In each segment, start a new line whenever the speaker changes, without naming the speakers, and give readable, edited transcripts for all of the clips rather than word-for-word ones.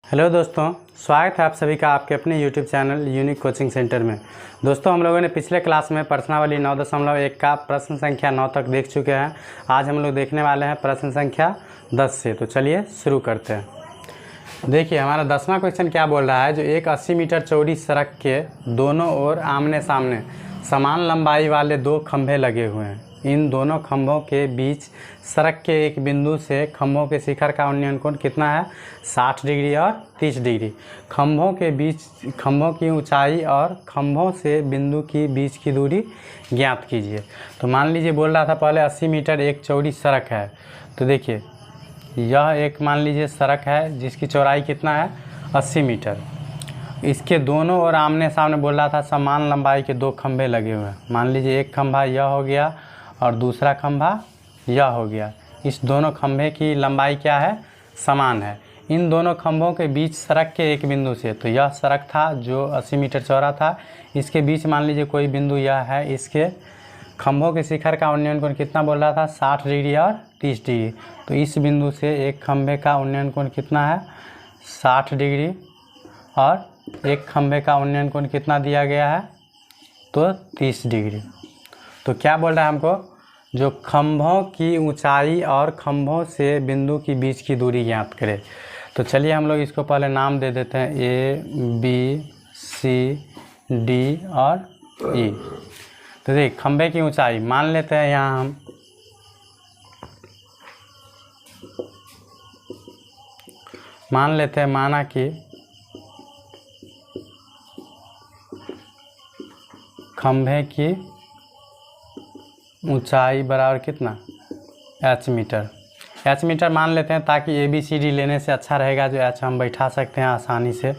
Hello दोस्तों, स्वागत है आप सभी का आपके अपने YouTube channel unique coaching centre में। दोस्तों, हम लोगों ने पिछले क्लास में प्रश्नावली 9.1 का प्रश्न संख्या 9 तक देख चुके हैं। आज हम लोग देखने वाले हैं प्रश्न संख्या 10 से। तो चलिए शुरू करते हैं। देखिए हमारा 10वां क्वेश्चन क्या बोल रहा है। जो एक 80 मीटर चौड़ी सड़क के दोनों ओर आमने सामने समान लंबाई वाले दो खंभे लगे हुए हैं। इन दोनों खंभों के बीच सड़क के एक बिंदु से खंभों के शिखर का उन्नयन कोण कितना है? 60 डिग्री और 30 डिग्री। खंभों के बीच खंभों की ऊंचाई और खंभों से बिंदु की बीच की दूरी ज्ञात कीजिए। तो मान लीजिए बोल रहा था पहले 80 मीटर एक चौड़ी सड़क है। तो देखिए यह एक मान लीजिए सड़क है जिसकी चौड़ाई कितना है? 80 मीटर। इसके दोनों ओर आमने सामने बोल रहा था समान लंबाई के दो खंभे लगे हुए हैं। मान लीजिए एक खंभा यह हो गया और दूसरा खंभा यह हो गया। इस दोनों खंभे की लंबाई क्या है? समान है। इन दोनों खंभों के बीच सड़क के एक बिंदु से, तो यह सड़क था जो 80 मीटर चौड़ा था, इसके बीच मान लीजिए कोई बिंदु यह है। इसके खंभों के शिखर का उन्नयन कोण कितना बोल रहा था? 60 डिग्री और 30 डिग्री। तो इस बिंदु से एक खंभे का उन्नयन कोण कितना है? 60 डिग्री और एक खंभे का उन्नयन कोण कितना दिया गया है? तो 30 डिग्री। तो क्या बोल रहा है हमको? जो खंभों की ऊंचाई और खंभों से बिंदु की बीच की दूरी ज्ञात करें। तो चलिए हम लोग इसको पहले नाम दे देते हैं A, B, C, D और E। तो देख खंभे की ऊंचाई मान लेते हैं यहाँ हम मान लेते हैं, माना कि खंभे की ऊंचाई बराबर कितना? h metre. h मीटर मान लेते हैं ताकि ABCD लेने से अच्छा रहेगा। जो h हम बैठा सकते हैं आसानी से।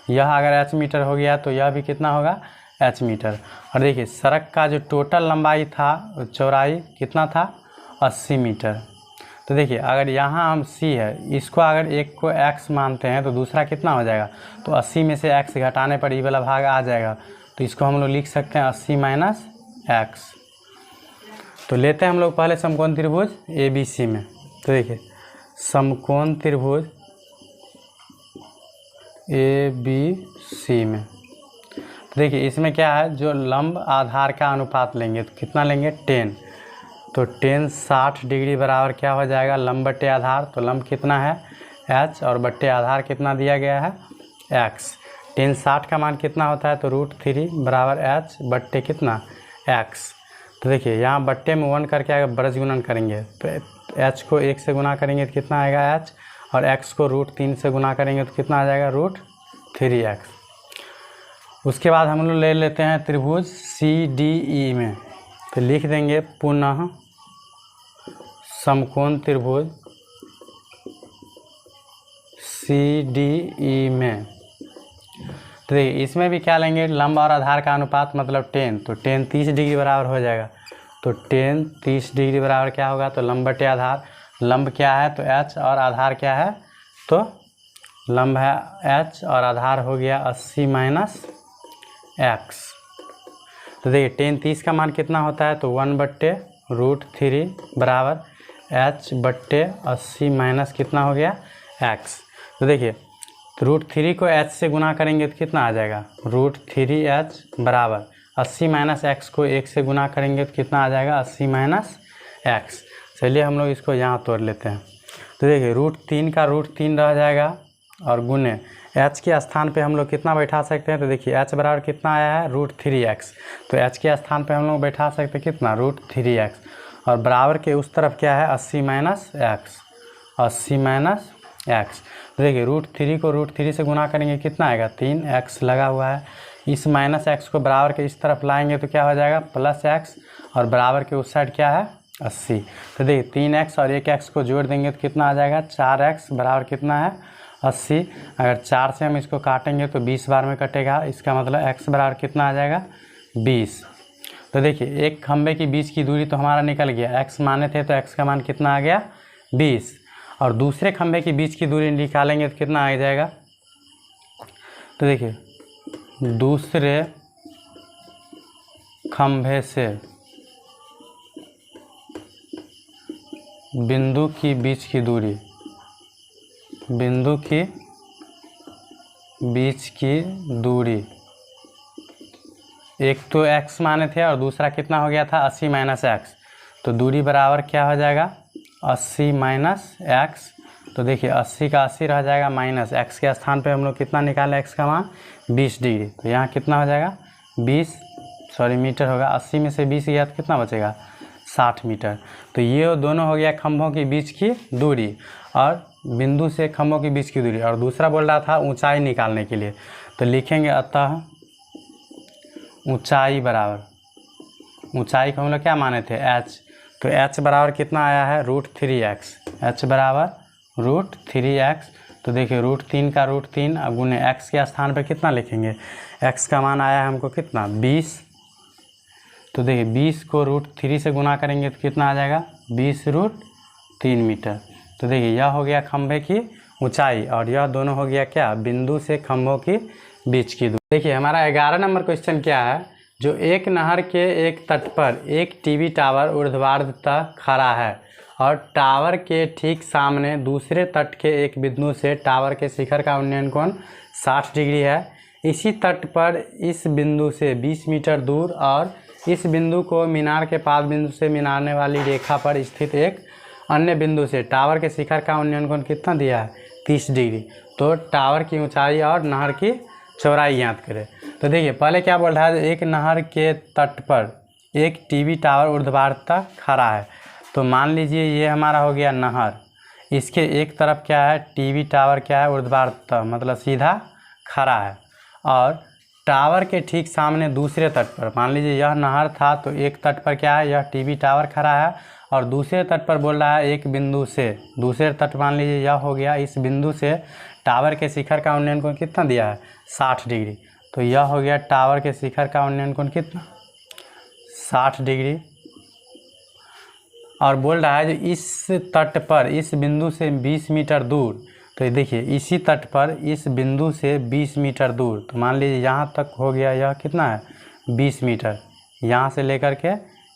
यह अगर h मीटर हो गया तो यह भी कितना होगा? h metre. और देखिए सड़क का जो टोटल लंबाई था, चौड़ाई कितना था? 80 मीटर। तो देखिए अगर यहाँ हम C है, इसको अगर एक को x मानते हैं तो दूसरा कितना हो जाएगा? तो 80 में से x घटाने पर ये वाला भाग आ जाएगा। तो इसको हम लोग लिख सकते हैं 80 माइनस x। तो लेते हैं हम लोग पहले समकोण त्रिभुज ABC में। तो देखिए समकोण त्रिभुज ABC में, तो देखिए इसमें क्या है? जो लंब आधार का अनुपात लेंगे तो कितना लेंगे? 10। तो 10 60 डिग्री बराबर क्या हो जाएगा? लंब बट्टे आधार। तो लंब कितना है? h और बट्टे आधार कितना दिया गया है? x। 10 60 का मान कितना होता है? तो √3 बराबर h बट्टे कितना? x। तो देखिए यहाँ बट्टे में 1 करके आगे ब्रज गुणन करेंगे तो h को 1 से गुना करेंगे तो कितना आएगा? h। और x को √3 से गुना करेंगे तो कितना आ जाएगा? √3x। उसके बाद हम लोग ले लेते हैं त्रिभुज CDE में। तो लिख देंगे पुनः समकोण त्रिभुज CDE में। तो देखिए इसमें भी क्या लेंगे? लंब और आधार का अनुपात मतलब 10। तो 10 30 डिग्री बराबर हो जाएगा। तो 10 30 डिग्री बराबर क्या होगा? तो लंब बटे आधार। लंब क्या है? तो h और आधार क्या है? तो लंब है h और आधार हो गया 80 माइनस x। तो देखिए 10 30 का मान कितना होता है? तो 1 बट्टे √3 बराबर h बट्टे 80 माइनस कितना हो गया? x। तो देखिए √3 को h से गुना करेंगे तो कितना आ जाएगा? √3h बराबर 80 माइनस x को 1 से गुना करेंगे तो कितना आ जाएगा? 80 माइनस x। चलिए हम लोग इसको यहाँ तोड़ लेते हैं। तो देखिए √3 का √3 रह जाएगा और गुने h के स्थान पे हम लोग कितना बैठा सकते हैं? तो देखिए h बराबर कितना आया है? √3x। तो h के स्थान पे हम लोग बैठा सकते हैं कितना? √3x। और बराबर के उस तरफ क्या है? 80 माइनस x। 80 minus x। तो देखिए √3 को √3 से गुना करेंगे कितना आएगा? 3x लगा हुआ है। इस माइनस x को बराबर के इस तरफ लाएंगे तो क्या हो जाएगा? Plus x। और बराबर के उस साइड क्या है? 80। तो देखिए 3x और 1x को जोड़ देंगे तो कितना आ जाएगा? 4x बराबर कितना है? 80। अगर 4 से हम इसको काटेंगे तो 20 बार में कटेगा। इसका मतलब x बराबर कितना आ जाएगा? 20। तो देखिए एक खंभे की बीच की दूरी तो हमारा निकल गया। x माने थे तो x का मान कितना आ गया? 20। और दूसरे खंभे की बीच की दूरी निकालेंगे तो कितना आ जाएगा? तो देखिए दूसरे खंभे से बिंदु की बीच की दूरी, बिंदु की बीच की दूरी, एक तो x माने थे और दूसरा कितना हो गया था 80 माइनस एक्स, तो दूरी बराबर क्या हो जाएगा 80 माइनस एक्स। तो देखिए 80 का 80 रह जाएगा, माइनस x के स्थान पे हम लोग कितना निकालें x का मान 20 डिग्री, तो यहाँ कितना हो जाएगा 20 मीटर होगा। 80 में से 20 गया तो कितना बचेगा 60 मीटर। तो ये दोनों हो गया खंभों के बीच की दूरी और बिंदु से खंभों के बीच की दूरी, और दूसरा बोल रहा था ऊंचाई निकालने के लिए, तो लिखेंगे अतः ऊंचाई बराबर, ऊंचाई को हम लोग क्या माने थे h, तो h बराबर कितना आया है √3x, h बराबर √3x। तो देखिए √3 का √3 अब गुने x के स्थान पे कितना लिखेंगे, x का मान आया है हमको कितना 20, तो देखिए 20 को √3 से गुना करेंगे तो कितना आ जाएगा 20√3 मीटर। तो देखिए यह हो गया खंभे की ऊंचाई और यह दोनों हो गया क्या बिंदु से खंभों की बीच की दूरी। देखिए हमारा 11 नंबर क्वेश्चन क्या है, जो एक नहर के एक तट पर एक टीवी टावर ऊर्ध्वाधरतः खड़ा है और टावर के ठीक सामने दूसरे तट के एक बिंदु से टावर के शिखर का उन्नयन कोण 60 डिग्री है। इसी तट पर इस बिंदु से 20 मीटर दूर और इस बिंदु को मीनार के पाद बिंदु से मिलाने वाली रेखा पर स्थित एक अन्य बिंदु से टावर के शिखर का उन्नयन कोण कितना दिया है 30 डिग्री। तो टावर की ऊंचाई और नहर की चौड़ाई ज्ञात करें। तो देखिए पहले क्या बोल रहा है, एक नहर के तट पर एक टीवी टावर ऊर्ध्वाधरतः खड़ा है। तो मान लीजिए ये हमारा हो गया नहर, इसके एक तरफ क्या है टीवी टावर क्या है ऊर्ध्वाधरतः मतलब सीधा खड़ा है, और टावर के ठीक सामने दूसरे तट पर, मान लीजिए यह नहर था तो एक तट पर क्या है यह टीवी टावर खड़ा है, और दूसरे तट पर बोल रहा है एक बिंदु से, दूसरे तट मान लीजिए यह हो गया, इस बिंदु से टावर के शिखर का उन्नयन कोण कितना दिया है 60 डिग्री। तो यह हो गया टावर के शिखर का उन्नयन कोण कितना 60 डिग्री, और बोल रहा है जो इस तट पर इस बिंदु से 20 मीटर दूर, तो देखिए इसी तट पर इस बिंदु से 20 मीटर दूर, तो मान लीजिए यहाँ तक हो गया यह कितना है 20 मीटर, यहाँ से लेकर के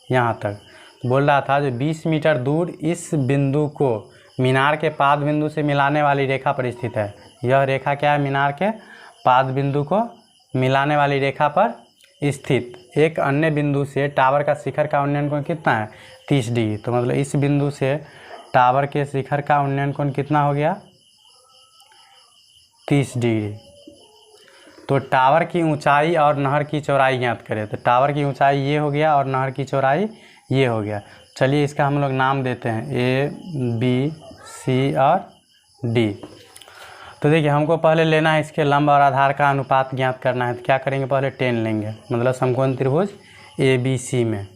यहाँ तक बोल रहा था जो 20 मीटर दूर इस बिंदु को मीनार के पाद बिंदु से मिलाने वाली रेखा पर स्थित है। यह रेखा क्या है मीनार के पाद बिंदु को मिलाने वाली रेखा पर स्थित एक अन्य बिंदु से टावर का शिखर का उन्नयन कोण कितना है 30 डिग्री। तो मतलब इस बिंदु से टावर के शिखर का उन्नयन कोण कितना हो गया 30 डिग्री। तो टावर की ऊंचाई और नहर की चौड़ाई ज्ञात करें। तो टावर की ऊंचाई ये हो गया और नहर की चौड़ाई ये हो गया। चलिए इसका हम लोग नाम देते हैं A, B, C और D। तो देखिए हमको पहले लेना है इसके लंब और आधार का अनुपात ज्ञात करना है। तो क्या करेंगे पहले 10 लेंगे, मतलब समकोण त्रिभुज ABC में।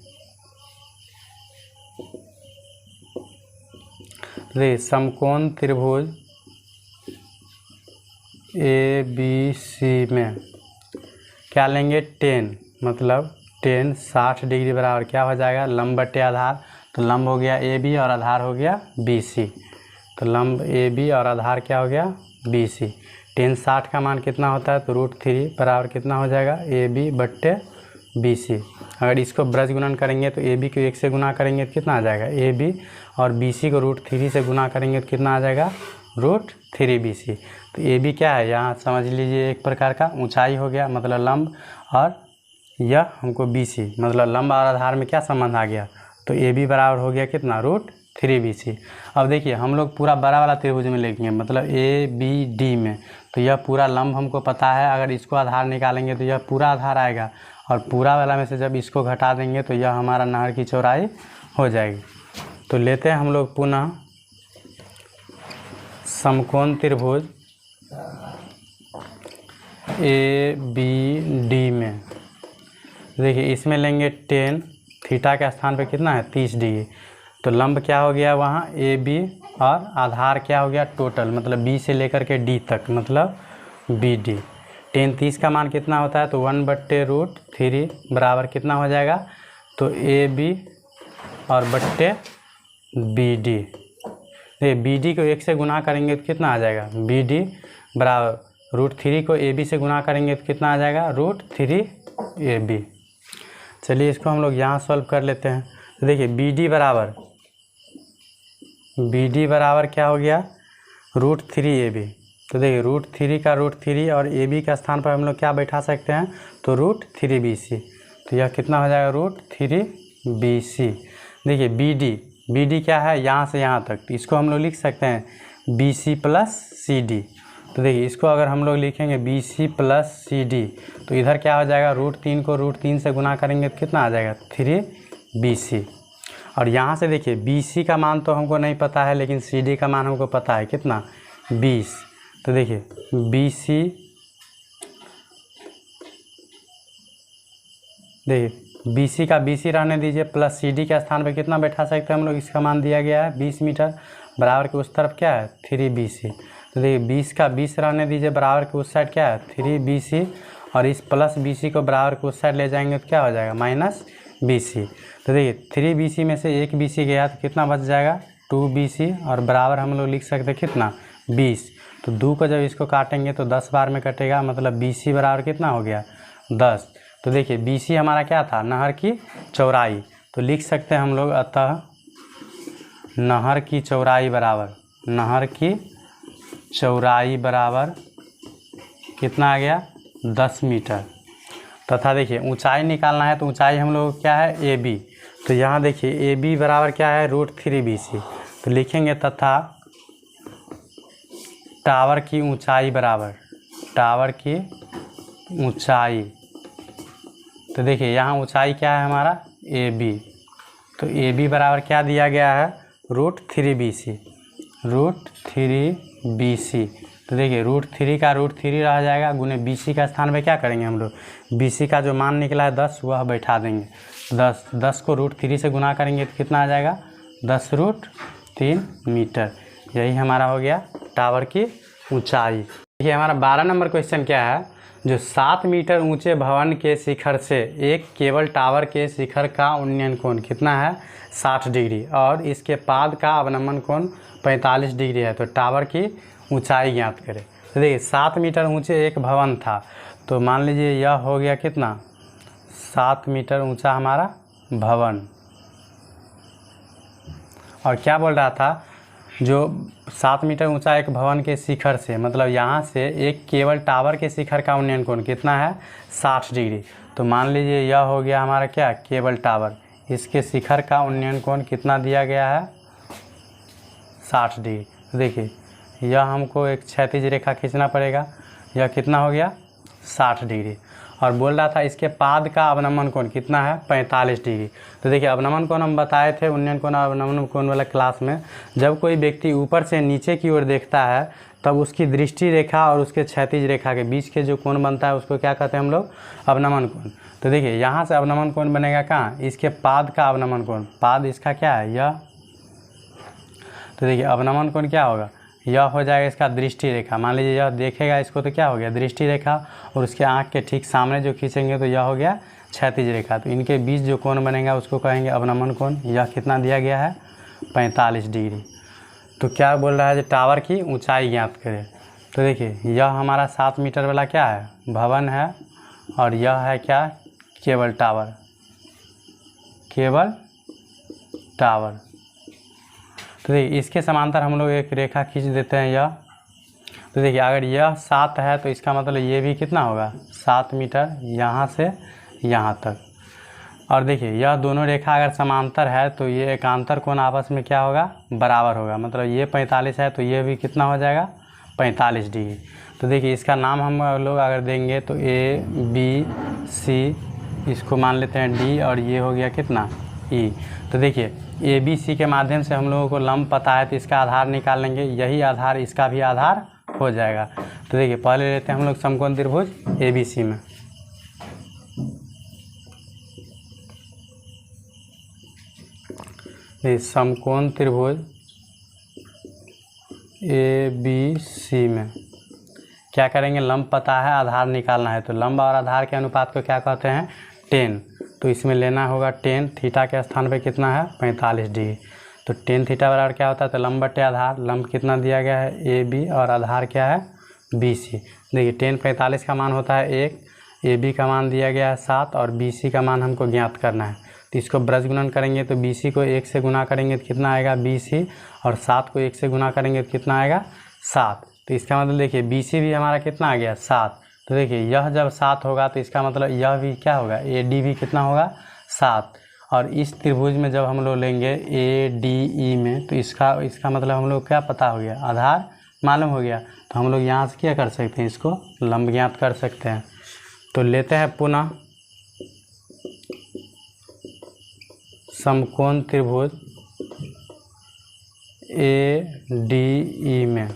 देखिए समकोण त्रिभुज ABC में क्या लेंगे 10, मतलब 10 60 डिग्री बराबर क्या हो जाएगा लंब बटे आधार। तो लंब हो गया AB और आधार हो गया BC। तो लंब AB और आधार क्या हो गया BC। 10 60 का मान कितना होता है तो √3 बराबर कितना हो जाएगा AB बट्टे BC। अगर इसको ब्रज गुणन करेंगे तो AB को 1 से गुना करेंगे तो कितना आ जाएगा AB, और BC को √3 से गुना करेंगे तो कितना आ जाएगा √3BC। तो AB क्या है यहाँ समझ लीजिए एक प्रकार का ऊंचाई हो गया मतलब लंब, और यह हमको BC मतलब लंब और आधार में क्या संबंध आ गया तो AB बराबर हो गया कितना √3BC। अब देखिए हम लोग पूरा बड़ा वाला त्रिभुज में लिखेंगे मतलब ABD में। तो यह पूरा लंब हमको पता है, अगर इसको आधार निकालेंगे तो यह पूरा आधार आएगा, और पूरा वाला में से जब इसको घटा देंगे तो यह हमारा नहर की चौड़ाई हो जाएगी। तो लेते हैं हम लोग पुनः समकोण त्रिभुज ABD में। देखिए इसमें लेंगे 10, थीटा के स्थान पे कितना है 30 डिग्री। तो लंब क्या हो गया वहाँ AB और आधार क्या हो गया टोटल मतलब B से लेकर के D तक मतलब BD। 10 30 का मान कितना होता है तो 1/√3 बराबर कितना हो जाएगा तो AB और बट्टे BD। देखिए BD को 1 से गुना करेंगे तो कितना आ जाएगा BD बराबर √3 को AB से गुना करेंगे तो कितना आ जाएगा √3AB। चलिए इसको हम लोग यहाँ सॉल्व कर लेते हैं। तो देखिए BD बराबर क्या हो गया √3AB, तो देखिए √3 का √3 और ए बी का स्थान पर हम लोग क्या बैठा सकते हैं, तो √3BC। तो यह कितना हो जाएगा, √3BC। देखिए बी डी क्या है, यहाँ से यहाँ तक, तो इसको हम लोग लिख सकते हैं BC + CD। तो देखिए इसको अगर हम लोग लिखेंगे BC + CD, तो इधर क्या हो जाएगा, √3 को √3 से गुना करेंगे तो कितना आ जाएगा, 3BC। और यहाँ से देखिए BC का मान तो हमको नहीं पता है, लेकिन CD का मान हमको पता है, कितना, 20। तो देखिए BC का BC रहने दीजिए, प्लस CD के स्थान पे कितना बैठा सकते हैं हम लोग, इसका मान दिया गया है 20 मीटर, बराबर के उस तरफ क्या है, 3BC। तो देखिए 20 का 20 रहने दीजिए, बराबर के उस साइड क्या है, 3BC, और इस प्लस BC को बराबर के उस साइड ले जाएंगे तो क्या हो जाएगा, -BC। तो देखिए 3BC में से 1 BC गया तो कितना बच जाएगा, 2BC, और बराबर हम लोग लिख सकते हैं कितना, 20। तो 2 को जब इसको काटेंगे तो 10 बार में कटेगा, मतलब BC बराबर कितना हो गया, 10। तो देखिए BC हमारा क्या था, नहर की चौड़ाई। तो लिख सकते हैं हम लोग, अतः नहर की चौड़ाई बराबर कितना आ गया, 10 मीटर। तथा देखिए ऊंचाई निकालना है, तो ऊंचाई हम लोग क्या है, AB। तो यहाँ देखिए AB बराबर क्या है, √3BC। तो लिखेंगे तथा टावर की ऊंचाई, तो देखिए यहाँ ऊंचाई क्या है हमारा, AB। तो AB बराबर क्या दिया गया है, √3BC। तो देखिए √3 का √3 रह जाएगा, गुने BC का स्थान पे क्या करेंगे हम लोग, BC का जो मान निकला है 10 वह बैठा देंगे। 10 को √3 से गुना करेंगे तो कितना आ जाएगा, 10√3 मीटर। यही हमारा हो गया टावर की ऊंचाई। देखिए हमारा 12 नंबर क्वेश्चन क्या है, जो 7 मीटर ऊंचे भवन के शिखर से एक केबल टावर के शिखर का उन्नयन कोण कितना है, 60 डिग्री, और इसके पाद का अवनमन कोण 45 डिग्री है। तो टावर की ऊंचाई ज्ञात करें। तो देखिए 7 मीटर ऊंचे एक भवन था, तो मान लीजिए यह हो गया कितना, 7 मीटर ऊंचा हमारा भवन। और क्या बोल रहा था, जो 7 मीटर ऊंचा एक भवन के शिखर से, मतलब यहाँ से एक केबल टावर के शिखर का उन्नयन कोण कितना है, 60 डिग्री। तो मान लीजिए यह हो गया हमारा क्या, केबल टावर, इसके शिखर का उन्नयन कोण कितना दिया गया है, 60 डिग्री। तो देखिए यह हमको एक क्षैतिज रेखा खींचना पड़ेगा, यह कितना हो गया, 60 डिग्री। और बोल रहा था इसके पाद का अवनमन कोण कितना है, 45 डिग्री। तो देखिए अवनमन कोण हम बताए थे उन्नयन कोण अवनमन कोण वाला क्लास में, जब कोई व्यक्ति ऊपर से नीचे की ओर देखता है तब उसकी दृष्टि रेखा और उसके क्षैतिज रेखा के बीच के जो कोण बनता है उसको क्या कहते हैं हम लोग, अवनमन कोण। तो देखिए यहाँ से अवनमन कोण बनेगा कहाँ, इसके पाद का अवनमन कोण, पाद इसका क्या है, यह। तो देखिए अवनमन कोण क्या होगा, यह हो जाएगा इसका दृष्टि रेखा। मान लीजिए यह देखेगा इसको तो क्या हो गया, दृष्टि रेखा, और उसके आँख के ठीक सामने जो खींचेंगे तो यह हो गया क्षैतिज रेखा। तो इनके बीच जो कोण बनेगा उसको कहेंगे अवनमन कोण। यह कितना दिया गया है, 45 डिग्री। तो क्या बोल रहा है, जो टावर की ऊंचाई ज्ञात करें। तो देखिए यह हमारा 7 मीटर वाला क्या है, भवन है, और यह है क्या, केबल टावर। तो देखिए इसके समांतर हम लोग एक रेखा खींच देते हैं यह। तो देखिए अगर यह 7 है तो इसका मतलब ये भी कितना होगा, 7 मीटर, यहाँ से यहाँ तक। और देखिए यह दोनों रेखा अगर समांतर है तो ये एकांतर कोण आपस में क्या होगा, बराबर होगा। मतलब ये 45 है तो ये भी कितना हो जाएगा, 45 डिग्री। तो देखिए इसका नाम हम लोग अगर देंगे तो ABC, इसको मान लेते हैं D, और ये हो गया कितना, E। तो देखिए ABC के माध्यम से हम लोगों को लंब पता है तो इसका आधार निकाल लेंगे, यही आधार इसका भी आधार हो जाएगा। तो देखिए पहले लेते हैं हम लोग समकोण त्रिभुज ABC में। समकोण त्रिभुज ABC में क्या करेंगे, लंब पता है, आधार निकालना है। तो लंब और आधार के अनुपात को क्या कहते हैं, 10। तो इसमें लेना होगा 10, थीटा के स्थान पे कितना है, 45 डिग्री। तो 10 थीटा बराबर क्या होता है, तो लंब बटे आधार। लंब कितना दिया गया है, AB, और आधार क्या है, BC। देखिए 10 45 का मान होता है 1, AB का मान दिया गया है 7, और BC का मान हमको ज्ञात करना है। तो इसको ब्रज गुणन करेंगे तो BC को 1 से गुना करेंगे तो कितना आएगा, BC, और 7 को 1 से गुना करेंगे तो कितना आएगा, 7। तो इसका मतलब देखिए BC भी हमारा कितना आ गया 7। तो देखिए यह जब 7 होगा तो इसका मतलब यह भी क्या होगा AD भी कितना होगा 7। और इस त्रिभुज में जब हम लोग लेंगे ADE में तो इसका मतलब हम लोग क्या पता हो गया, आधार मालूम हो गया। तो हम लोग यहाँ से क्या कर सकते हैं, इसको लंब ज्ञात कर सकते हैं। तो लेते हैं पुनः समकोण त्रिभुज ADE में।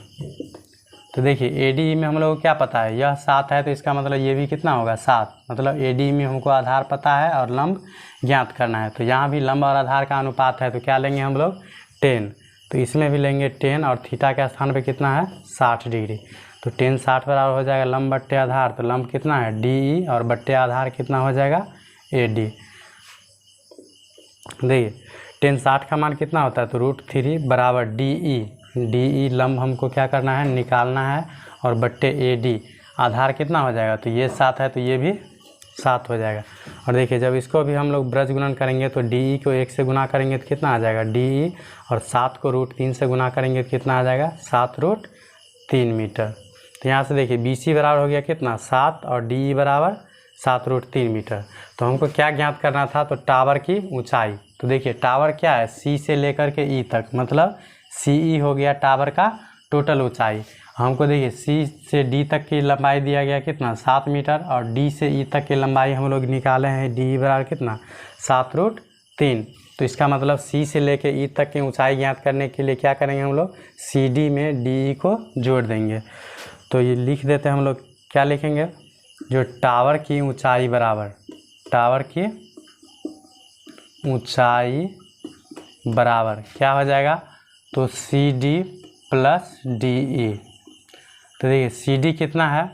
तो देखिए ADE में हम लोग को क्या पता है, यह 7 है तो इसका मतलब ये भी कितना होगा 7। मतलब ADE में हमको आधार पता है और लंब ज्ञात करना है। तो यहाँ भी लंब और आधार का अनुपात है तो क्या लेंगे हम लोग 10। तो इसमें भी लेंगे 10 और थीटा के स्थान पे कितना है 60 डिग्री। तो 10 60 बराबर हो जाएगा लंब बट्टे आधार। तो लंब कितना है DE और बट्टे आधार कितना हो जाएगा AD। देखिए 10 60 का मान कितना होता है, तो √3 बराबर DE लंब हमको क्या करना है निकालना है, और बट्टे AD आधार कितना हो जाएगा, तो ये 7 है तो ये भी 7 हो जाएगा। और देखिए जब इसको भी हम लोग ब्रज गुणन करेंगे तो DE को 1 से गुना करेंगे तो कितना आ जाएगा DE, और 7 को √3 से गुना करेंगे तो कितना आ जाएगा 7√3 मीटर। तो यहाँ से देखिए BC बराबर हो गया कितना 7 और DE बराबर 7√3 मीटर। तो हमको क्या ज्ञात करना था, तो टावर की ऊंचाई। तो देखिए टावर क्या है C से लेकर के E तक, मतलब CE हो गया टावर का टोटल ऊंचाई। हमको देखिए C से D तक की लंबाई दिया गया कितना 7 मीटर, और D से E तक की लंबाई हम लोग निकाले हैं DE बराबर कितना 7√3। तो इसका मतलब C से लेकर E तक की ऊंचाई ज्ञात करने के लिए क्या करेंगे हम लोग CD में DE को जोड़ देंगे। तो ये लिख देते हैं हम लोग, क्या लिखेंगे, जो टावर की ऊंचाई बराबर, टावर की ऊंचाई बराबर क्या हो जाएगा, तो CD प्लस DE। तो देखिए CD कितना है,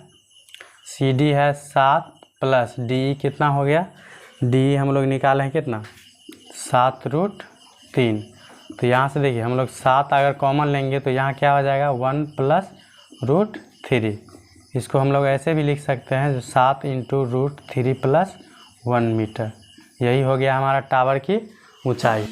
CD है 7 प्लस DE कितना हो गया, DE हम लोग निकाले हैं कितना 7√3। तो यहाँ से देखिए हम लोग 7 अगर कॉमन लेंगे तो यहाँ क्या हो जाएगा 1 प्लस √3। इसको हम लोग ऐसे भी लिख सकते हैं, जो 7 × √3 + 1 मीटर। यही हो गया हमारा टावर की ऊंचाई।